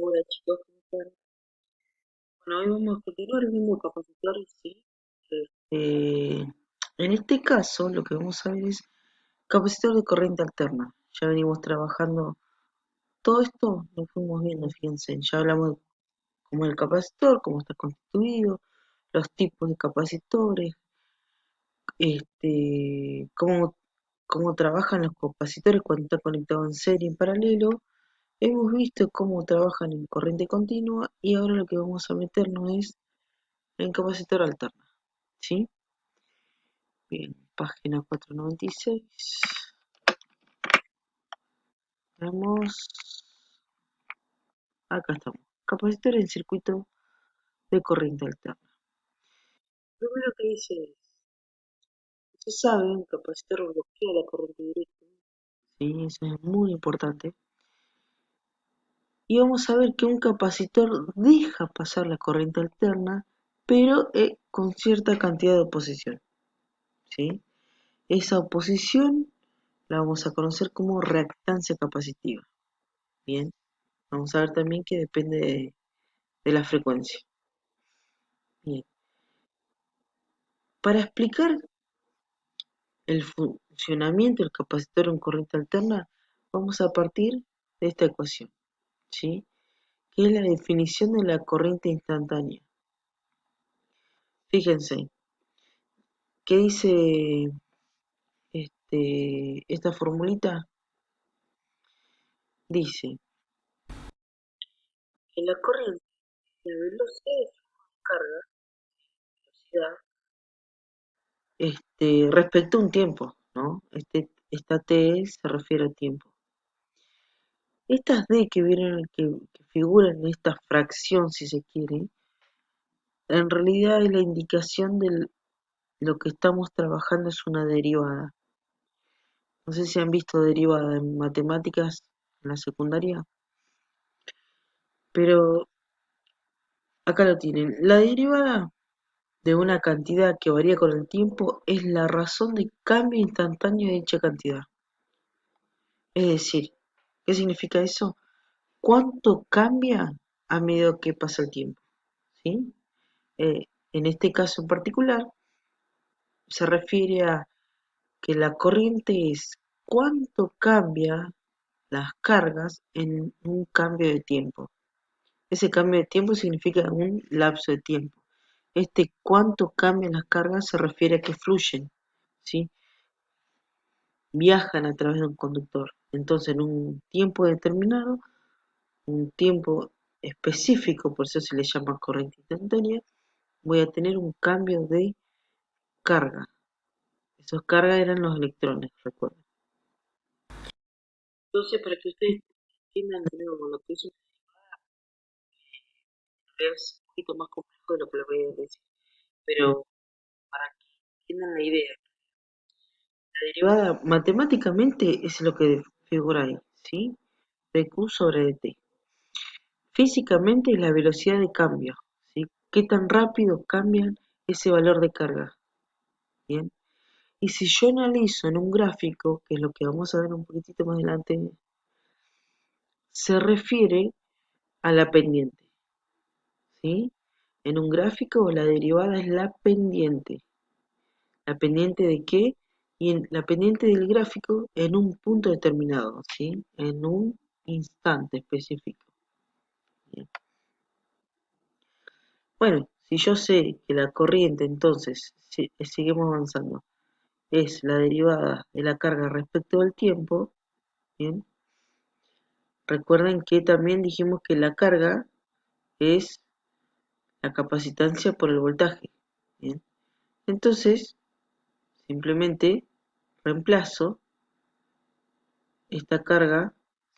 Hola chicos, ¿cómo están? Bueno, hoy vamos a continuar viendo capacitores, sí. Este, en este caso, lo que vamos a ver es capacitor de corriente alterna. Ya venimos trabajando todo esto, lo fuimos viendo, fíjense, ya hablamos de cómo es el capacitor, cómo está constituido, los tipos de capacitores, cómo trabajan los capacitores cuando está conectado en serie y en paralelo. Hemos visto cómo trabajan en corriente continua y ahora lo que vamos a meternos es en capacitor alterno, ¿sí? Bien, página 496. Vamos, acá estamos. Capacitor en circuito de corriente alterna. Lo primero que dice es, se sabe, un capacitor bloquea la corriente directa, ¿sí? Eso es muy importante. Y vamos a ver que un capacitor deja pasar la corriente alterna, pero con cierta cantidad de oposición, ¿sí? Esa oposición la vamos a conocer como reactancia capacitiva. Bien, vamos a ver también que depende de la frecuencia. Bien, para explicar el funcionamiento del capacitor en corriente alterna, vamos a partir de esta ecuación, ¿sí? Que es la definición de la corriente instantánea. Fíjense, ¿qué dice esta formulita? Dice que la corriente, la velocidad de carga, velocidad, respecto a un tiempo, ¿no? Esta T se refiere a tiempo. Estas D que figuran en esta fracción, si se quiere, en realidad es la indicación de lo que estamos trabajando es una derivada. No sé si han visto derivada en matemáticas en la secundaria, pero acá lo tienen. La derivada de una cantidad que varía con el tiempo es la razón de cambio instantáneo de dicha cantidad. Es decir, ¿qué significa eso? ¿Cuánto cambia a medida que pasa el tiempo? ¿Sí? En este caso en particular, se refiere a que la corriente es cuánto cambia las cargas en un cambio de tiempo. Ese cambio de tiempo significa un lapso de tiempo. Cuánto cambian las cargas se refiere a que fluyen, ¿sí? Viajan a través de un conductor. Entonces, en un tiempo determinado, un tiempo específico, por eso se le llama corriente instantánea, voy a tener un cambio de carga. Esos cargas eran los electrones, recuerden. Entonces, para que ustedes entiendan de nuevo lo que es un poquito más complejo de lo que lo voy a decir, pero para que entiendan la idea, la derivada matemáticamente es lo que figura ahí, ¿sí? De Q sobre de T. Físicamente es la velocidad de cambio, ¿sí? ¿Qué tan rápido cambian ese valor de carga? Bien. Y si yo analizo en un gráfico, que es lo que vamos a ver un poquitito más adelante, se refiere a la pendiente, ¿sí? En un gráfico la derivada es la pendiente. ¿La pendiente de qué? Y la pendiente del gráfico en un punto determinado, ¿sí? En un instante específico. Bien. Bueno, si yo sé que la corriente entonces, si, seguimos avanzando, es la derivada de la carga respecto del tiempo, ¿bien? Recuerden que también dijimos que la carga es la capacitancia por el voltaje, ¿bien? Entonces, simplemente reemplazo esta carga,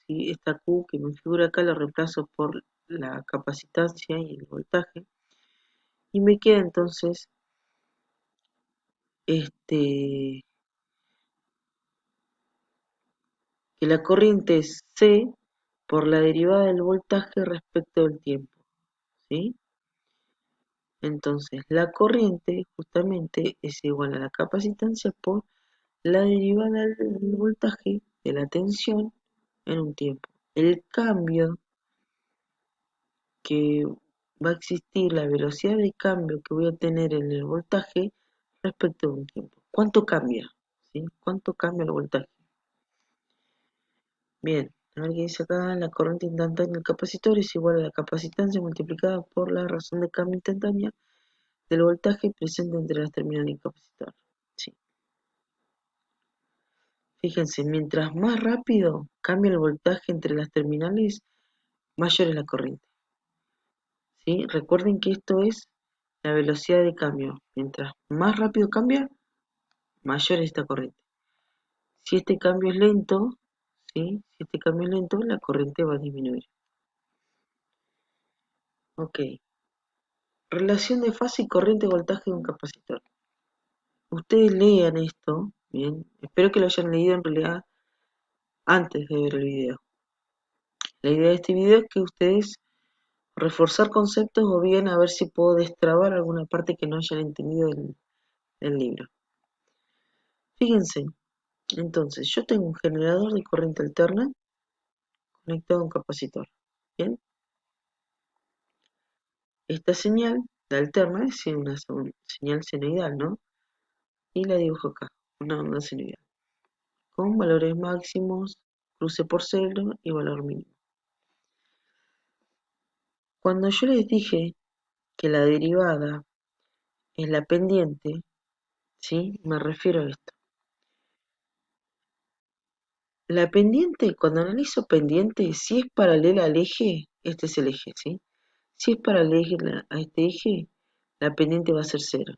¿sí? Esta Q que me figura acá la reemplazo por la capacitancia y el voltaje, y me queda entonces este, que la corriente es C por la derivada del voltaje respecto del tiempo, ¿sí? Entonces, la corriente justamente es igual a la capacitancia por la derivada del voltaje de la tensión en un tiempo. El cambio que va a existir la velocidad de cambio que voy a tener en el voltaje respecto de un tiempo. ¿Cuánto cambia? ¿Sí? ¿Cuánto cambia el voltaje? Bien, a ver qué dice acá, la corriente instantánea del capacitor es igual a la capacitancia multiplicada por la razón de cambio instantánea del voltaje presente entre las terminales del capacitor. Sí. Fíjense, mientras más rápido cambia el voltaje entre las terminales, mayor es la corriente. ¿Sí? Recuerden que esto es la velocidad de cambio. Mientras más rápido cambia, mayor es esta corriente. Si este cambio es lento, ¿sí? Si este cambio es lento, la corriente va a disminuir. Ok. Relación de fase y corriente de voltaje de un capacitor. Ustedes lean esto, bien. Espero que lo hayan leído en realidad antes de ver el video. La idea de este video es que ustedes reforzar conceptos o bien a ver si puedo destrabar alguna parte que no hayan entendido del libro. Fíjense, entonces yo tengo un generador de corriente alterna conectado a un capacitor. Bien, esta señal de alterna es una señal senoidal, ¿no? Y la dibujo acá, una onda senoidal, con valores máximos, cruce por cero y valor mínimo. Cuando yo les dije que la derivada es la pendiente, ¿sí? Me refiero a esto. La pendiente, cuando analizo pendiente, si es paralela al eje, este es el eje, ¿sí? Si es paralela a este eje, la pendiente va a ser cero.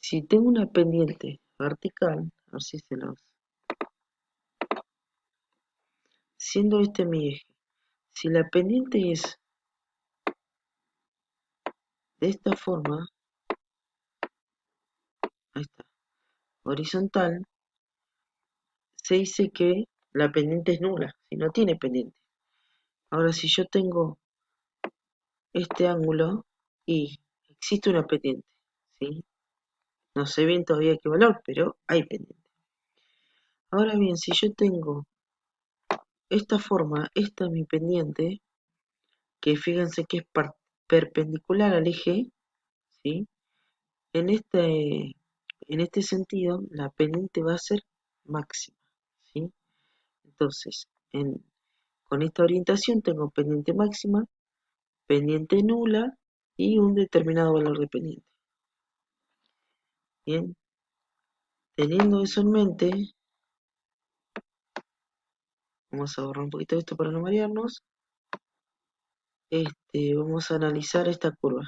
Si tengo una pendiente vertical, a ver si se los... Siendo este mi eje, si la pendiente es de esta forma, ahí está, horizontal, se dice que la pendiente es nula, si no tiene pendiente. Ahora, si yo tengo este ángulo y existe una pendiente, ¿sí? No sé bien todavía qué valor, pero hay pendiente. Ahora bien, si yo tengo esta forma, esta es mi pendiente, que fíjense que es perpendicular al eje, ¿sí? En este sentido, la pendiente va a ser máxima, ¿sí? Entonces, con esta orientación tengo pendiente máxima, pendiente nula y un determinado valor de pendiente. Bien, teniendo eso en mente, vamos a borrar un poquito esto para no marearnos. Vamos a analizar esta curva,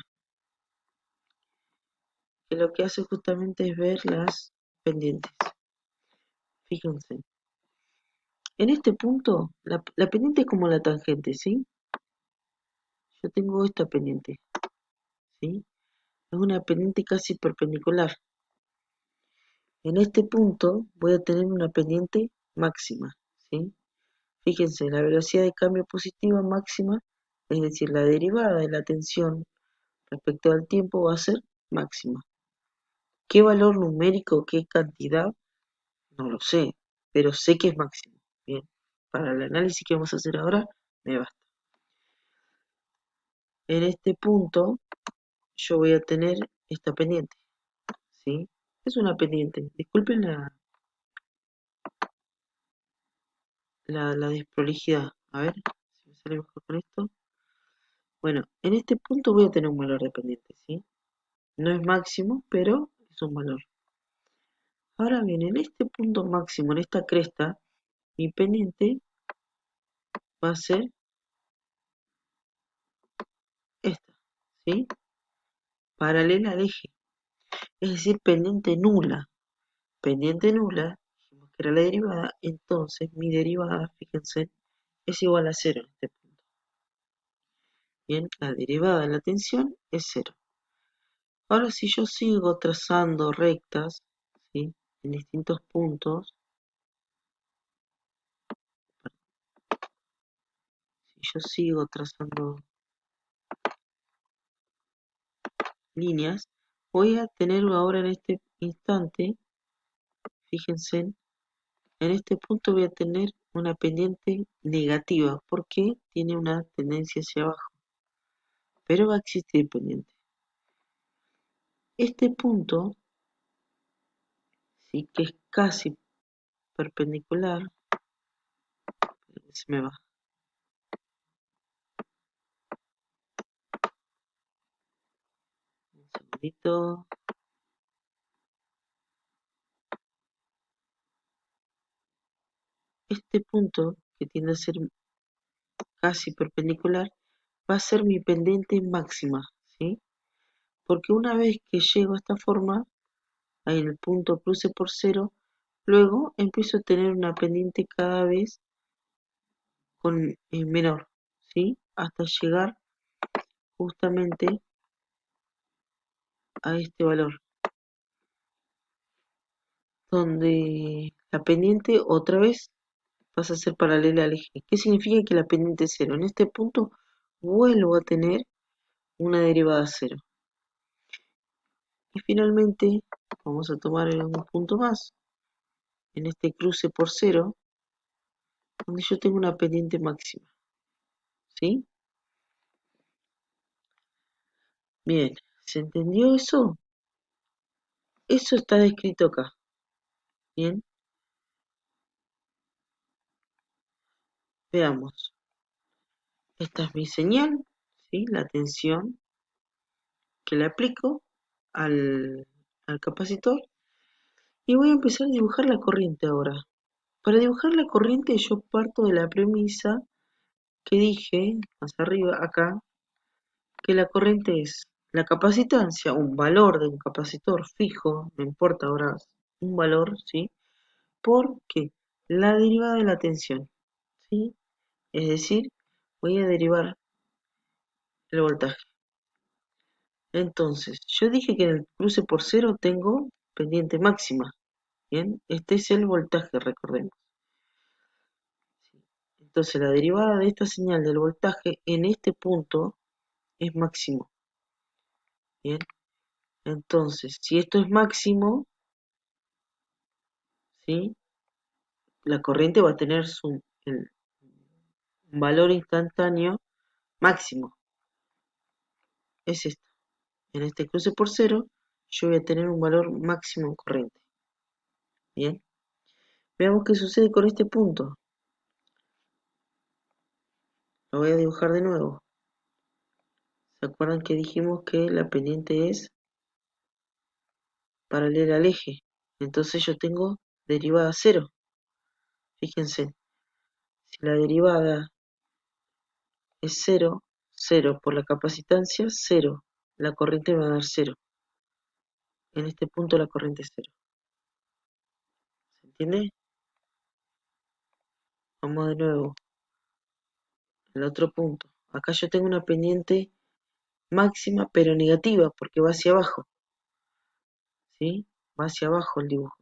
que lo que hace justamente es ver las pendientes. Fíjense, en este punto, la pendiente es como la tangente, ¿sí? Yo tengo esta pendiente, ¿sí? Es una pendiente casi perpendicular. En este punto voy a tener una pendiente máxima, ¿sí? Fíjense, la velocidad de cambio positiva máxima, es decir, la derivada de la tensión respecto al tiempo va a ser máxima. ¿Qué valor numérico, qué cantidad? No lo sé, pero sé que es máximo. Bien, para el análisis que vamos a hacer ahora, me basta. En este punto, yo voy a tener esta pendiente, ¿sí? Es una pendiente. Disculpen la desprolijidad. A ver si me sale mejor con esto. Bueno, en este punto voy a tener un valor de pendiente, ¿sí? No es máximo, pero es un valor. Ahora bien, en este punto máximo, en esta cresta, mi pendiente va a ser esta, ¿sí? Paralela al eje, es decir, pendiente nula. Pendiente nula, dijimos que era la derivada, entonces mi derivada, fíjense, es igual a cero en este punto. Bien, la derivada de la tensión es cero. Ahora si yo sigo trazando rectas, ¿sí? En distintos puntos, si yo sigo trazando líneas, voy a tener ahora en este instante, fíjense, en este punto voy a tener una pendiente negativa, porque tiene una tendencia hacia abajo. pero va a existir pendiente. Este punto sí que es casi perpendicular, se me va, un segundito. Este punto, que tiende a ser casi perpendicular, va a ser mi pendiente máxima, ¿sí? Porque una vez que llego a esta forma, ahí el punto cruce por cero, luego empiezo a tener una pendiente cada vez con menor, ¿sí? Hasta llegar justamente a este valor, donde la pendiente otra vez pasa a ser paralela al eje. ¿Qué significa que la pendiente es cero? En este punto vuelvo a tener una derivada cero. Y finalmente vamos a tomar un punto más, en este cruce por cero, donde yo tengo una pendiente máxima, ¿sí? Bien, ¿se entendió eso? Eso está descrito acá, ¿bien? Veamos. Esta es mi señal, ¿sí? La tensión que le aplico al capacitor y voy a empezar a dibujar la corriente ahora. Para dibujar la corriente yo parto de la premisa que dije más arriba acá, que la corriente es la capacitancia, un valor de un capacitor fijo, no importa ahora un valor, ¿sí? Porque la derivada de la tensión, ¿sí? Es decir, voy a derivar el voltaje. Entonces, yo dije que en el cruce por cero tengo pendiente máxima, ¿bien? Este es el voltaje, recordemos. Entonces, la derivada de esta señal del voltaje en este punto es máximo, ¿bien? Entonces, si esto es máximo, ¿sí? La corriente va a tener el valor instantáneo máximo. Es esto. En este cruce por cero, yo voy a tener un valor máximo en corriente. Bien. Veamos qué sucede con este punto. Lo voy a dibujar de nuevo. ¿Se acuerdan que dijimos que la pendiente es paralela al eje? Entonces yo tengo derivada cero. Fíjense, si la derivada es cero, cero por la capacitancia, cero. La corriente me va a dar cero. En este punto la corriente es cero. ¿Se entiende? Vamos de nuevo. El otro punto. Acá yo tengo una pendiente máxima pero negativa porque va hacia abajo. ¿Sí? Va hacia abajo el dibujo.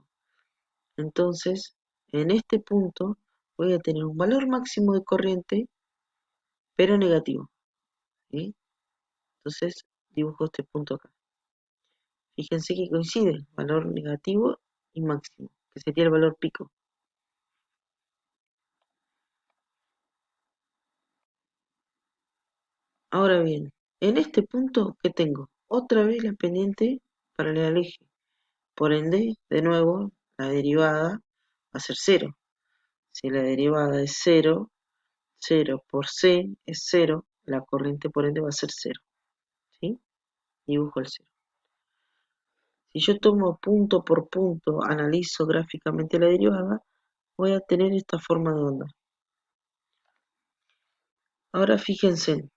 Entonces, en este punto voy a tener un valor máximo de corriente pero negativo. ¿Sí? Entonces dibujo este punto acá. Fíjense que coincide, valor negativo y máximo, que sería el valor pico. Ahora bien, en este punto, ¿qué tengo? Otra vez la pendiente paralela al eje. Por ende, de nuevo, la derivada va a ser cero. Si la derivada es cero, 0 por C es cero, la corriente por ende va a ser cero. ¿Sí? Dibujo el cero. Si yo tomo punto por punto, analizo gráficamente la derivada, voy a tener esta forma de onda. Ahora fíjense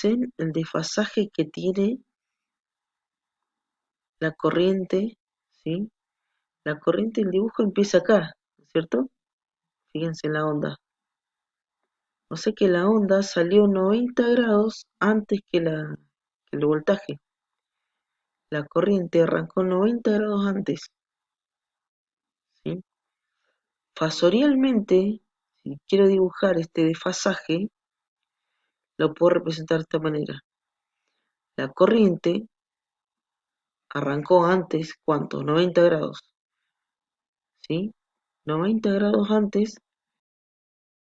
en el desfasaje que tiene la corriente, ¿sí? La corriente, el dibujo empieza acá, ¿no es cierto? Fíjense en la onda. O sea que la onda salió 90 grados antes que el voltaje. La corriente arrancó 90 grados antes, ¿sí? Fasorialmente, si quiero dibujar este desfasaje, lo puedo representar de esta manera. La corriente arrancó antes, ¿cuánto? 90 grados, ¿sí? 90 grados antes